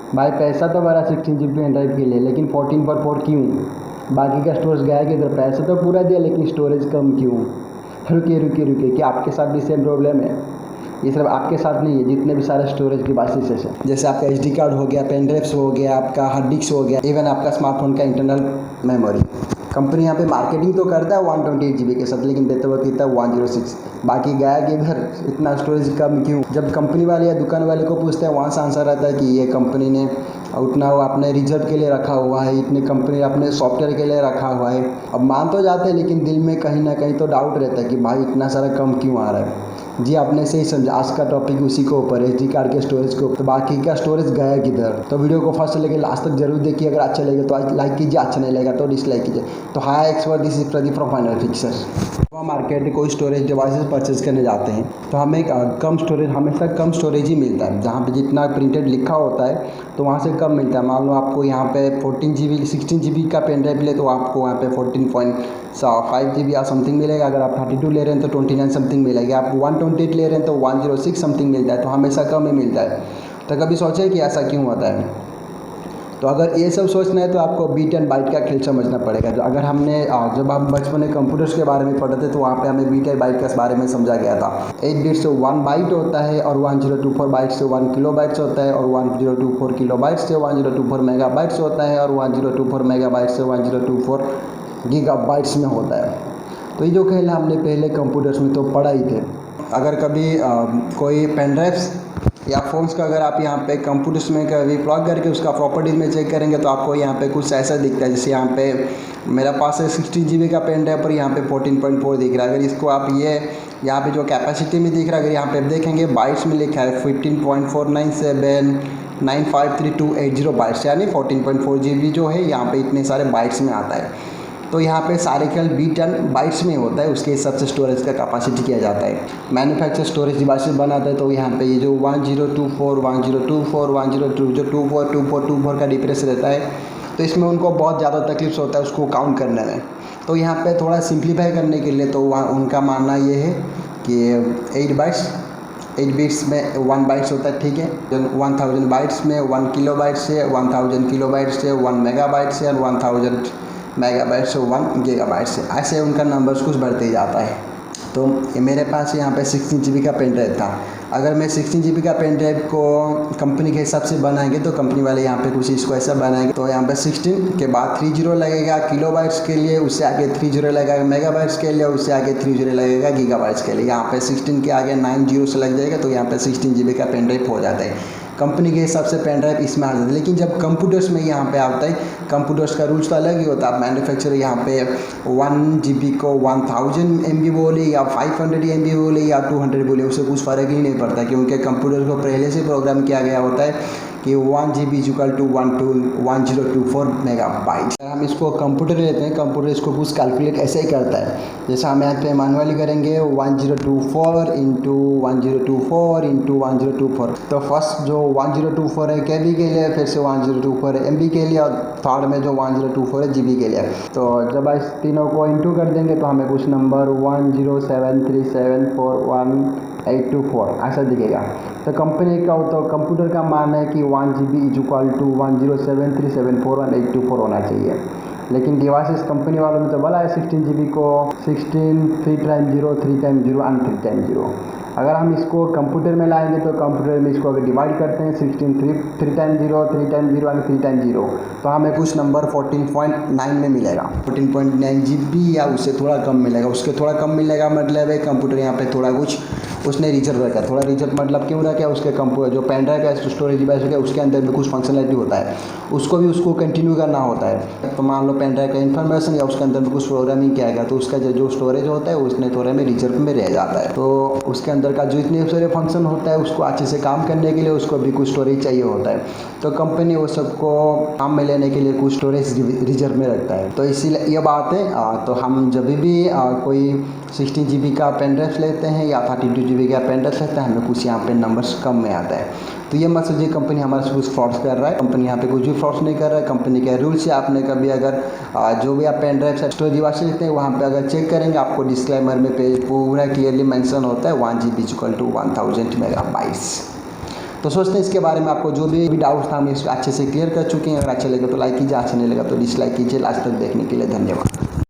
भाई पैसा तो भरा 16 GB पेन ड्राइव के लिए, लेकिन 14/4 क्यों? बाकी का स्टोरेज गया किधर? पैसा तो पूरा दिया लेकिन स्टोरेज कम क्यों? रुकिए रुकिए रुकिए, क्या आपके साथ भी सेम प्रॉब्लम है? ये सिर्फ आपके साथ नहीं है, जितने भी सारे स्टोरेज डिवाइसेस है, जैसे आपका SD कार्ड हो गया, पेन ड्राइव्स हो गया, आपका हार्ड डिस्क हो गया, इवन आपका स्मार्टफोन का इंटरनल मेमोरी। कंपनी यहाँ पे मार्केटिंग तो करता है 128 GB के साथ, लेकिन देते वक्त कितना 106। बाकी गया कि इधर इतना स्टोरेज कम क्यों? जब कंपनी वाले या दुकान वाले को पूछते हैं, वहाँ से आंसर रहता है कि ये कंपनी ने उतना वो अपने रिजर्व के लिए रखा हुआ है, इतनी कंपनी अपने सॉफ्टवेयर के लिए रखा हुआ है। अब मान तो जाते हैं, लेकिन दिल में कहीं ना कहीं तो डाउट रहता है कि भाई इतना सारा कम क्यों आ रहा है। जी आपने सही समझा, आज का टॉपिक उसी के ऊपर है, SD कार्ड के स्टोरेज को। तो बाकी का स्टोरेज गया किधर? तो वीडियो को फर्स्ट से लेकर लास्ट तक जरूर देखिए। अगर अच्छा लगेगा तो लाइक कीजिए, अच्छा नहीं लगेगा तो डिसलाइक कीजिए। तो hi expert, this is Pradeep from final fixer. हम मार्केट में कोई स्टोरेज डिवाइसेस परचेज करने जाते हैं तो हमें कम स्टोरेज, हमेशा कम स्टोरेज ही मिलता है। जहाँ पे जितना प्रिंटेड लिखा होता है तो वहाँ से कम मिलता है। मान लो आपको यहाँ पे 16 GB का पेन ड्राइव ले तो आपको वहाँ पे 14.5 GB या समथिंग मिलेगा। अगर आप 32 ले रहे हैं तो 29 समथिंग मिलेगा। आप 128 ले रहे हैं तो 106 समथिंग मिलता है। तो हमेशा कम ही मिलता है। तो कभी सोचे कि ऐसा क्यों होता है? तो अगर ये सब सोचना है तो आपको बीट एंड बाइट का खेल समझना पड़ेगा। जो अगर हमने जब हम बचपन में कंप्यूटर्स के बारे में पढ़े थे तो वहाँ पे हमें बीट एंड बाइट के बारे में समझा गया था। 8 बिट से 1 बाइट होता है, और 1024 बाइट से 1 किलोबाइट्स होता है, और 1024 किलोबाइट से 1024 मेगाबाइट्स होता है, और 1024 मेगाबाइट से 1024 गीगाबाइट्स में होता है। तो ये जो खेल हमने पहले कंप्यूटर्स में तो पढ़ा ही थे। अगर कभी कोई पेन ड्राइव्स या फ़ोन्स का अगर आप यहाँ पे कंप्यूटर्स में कभी प्लग करके उसका प्रॉपर्टीज़ में चेक करेंगे तो आपको यहाँ पे कुछ ऐसा दिखता है। जैसे यहाँ पे मेरा पास है 16 GB का पेन ड्राइव, पर यहाँ पे 14.4 दिख रहा है। अगर इसको आप ये यहाँ पे जो कैपेसिटी में दिख रहा है, अगर यहाँ पे देखेंगे बाइट्स में लिखा है 15.497953280 बाइट्स, यानी 14.4 GB जो है यहाँ पे इतने सारे बाइट्स में आता है। तो यहाँ पे सारे खेल बीट एंड बाइट्स में होता है, उसके हिसाब से स्टोरेज का कैपेसिटी किया जाता है। मैन्युफैक्चर स्टोरेज डिवाइसेस बनाता है तो यहाँ पे ये जो 1024 1024 1024 जो 24 का डिफरेंस रहता है, तो इसमें उनको बहुत ज़्यादा तकलीफ होता है उसको काउंट करने में। तो यहाँ पे थोड़ा सिंप्लीफाई करने के लिए तो वहाँ उनका मानना ये है कि 8 बिट्स में 1 बाइट्स होता है, ठीक है। 1000 बाइट्स में 1 किलोबाइट्स है, 1000 किलोबाइट्स है 1 मेगाबाइट्स है, और 1000 मेगाबाइट से 1 गीगाबाइट से, ऐसे उनका नंबर्स कुछ बढ़ते ही जाता है। तो मेरे पास यहाँ पे 16 GB का पेन ड्राइव था। अगर मैं 16 GB का पेन ड्राइव को कंपनी के हिसाब से बनाएंगे तो कंपनी वाले यहाँ पे कुछ इसको ऐसा बनाएंगे। तो यहाँ पे 16 के बाद 30 लगेगा किलोबाइट्स के लिए, उससे आगे 30 लगेगा मेगाबाइट्स के लिए, उससे आगे 30 लगेगा गीगाबाइट्स के लिए। यहाँ पे 16 के आगे 9 जीरो से लग जाएगा, तो यहाँ पे 16 GB का पेन ड्राइव हो जाता है। कंपनी के हिसाब से पेन ड्राइव इसमें आ जाता है। लेकिन जब कंप्यूटर्स में यहाँ पे आता है, कंप्यूटर्स का रूल्स तो अलग ही होता है। मैन्युफैक्चरर यहाँ पे 1 GB को 1000 MB बोले या 500 MB बोले या 200 बोले, उससे कुछ फ़र्क ही नहीं पड़ता, क्योंकि कंप्यूटर को पहले से प्रोग्राम किया गया होता है कि 1 GB = 1024 मेगाबाइट। हम इसको कंप्यूटर लेते हैं, कंप्यूटर इसको कुछ कैलकुलेट ऐसे ही करता है। जैसे हम यहाँ पे मैनुअली करेंगे 1024 इंटू 1024 इंटू 1024। तो फर्स्ट जो 1024 है KB के लिए, फिर से 1024 है MB के लिए, और थर्ड में जो 1024 है GB के लिए। तो जब इस तीनों को इंटू कर देंगे तो हमें कुछ नंबर 1073741824 ऐसा दिखेगा। तो कंपनी का तो कंप्यूटर का मानना है कि 1 GB = 1073741824 होना चाहिए। लेकिन डिवाइसेस कंपनी वालों ने तो बोला है 16 GB को 16 3 टाइम 0 3 टाइम 0 एंड 3 टाइम 0। अगर हम इसको कंप्यूटर में लाएंगे तो कंप्यूटर में इसको अगर डिवाइड करते हैं 16 3 टाइम 0 3 टाइम 0 एंड 3 टाइम 0, तो हमें कुछ नंबर 14.9 में मिलेगा। 14.9 GB या उससे थोड़ा कम मिलेगा। उसके थोड़ा कम मिलेगा मतलब है कंप्यूटर यहाँ पे थोड़ा कुछ उसने रिजर्व रखा। थोड़ा रिजर्व मतलब क्यों रखा? उसके कंप्यूटर जो पेन ड्राइव का स्टोरेज डिवाइस है उसके अंदर में कुछ फंक्शनलिटी होता है, उसको कंटिन्यू करना होता है। तो मान लो पेन ड्राइव का इन्फॉर्मेशन या उसके अंदर में कुछ प्रोग्रामिंग किया गया, तो उसका जो स्टोरेज होता है उसने थोड़े में रिजर्व में रह जाता है। तो उसके अंदर का जो इतने सारे फंक्शन होता है उसको अच्छे से काम करने के लिए उसको भी कुछ स्टोरेज चाहिए होता है। तो कंपनी वो सबको काम में लेने के लिए कुछ स्टोरेज रिजर्व में रखता है। तो इसीलिए ये बात है। तो हम जब भी कोई 16 GB का पेन ड्राइव लेते हैं या 32 GB का पेन ड्राइव लेते हैं, हमें कुछ यहाँ पे नंबर्स कम में आता है। तो ये मत सोचिए कंपनी हमारे से कुछ फ्रॉड्स कर रहा है। कंपनी यहाँ पे कुछ भी फ्रॉड्स नहीं कर रहा है। कंपनी के रूल्स से आपने कभी अगर जो भी आप पेन ड्राइव से स्टोरेज डिवाइस लेते हैं वहाँ पे अगर चेक करेंगे आपको डिस्क्लेमर में पे पूरा क्लियरली मेंशन होता है 1 GB = 1000 मेगाबाइट्स। तो सोचते हैं इसके बारे में आपको जो भी डाउट्स था हम इसको अच्छे से क्लियर कर चुके हैं। अगर अच्छा लगे तो लाइक कीजिए, अच्छा नहीं लगा तो डिसलाइक कीजिए। लास्ट तक देखने के लिए धन्यवाद।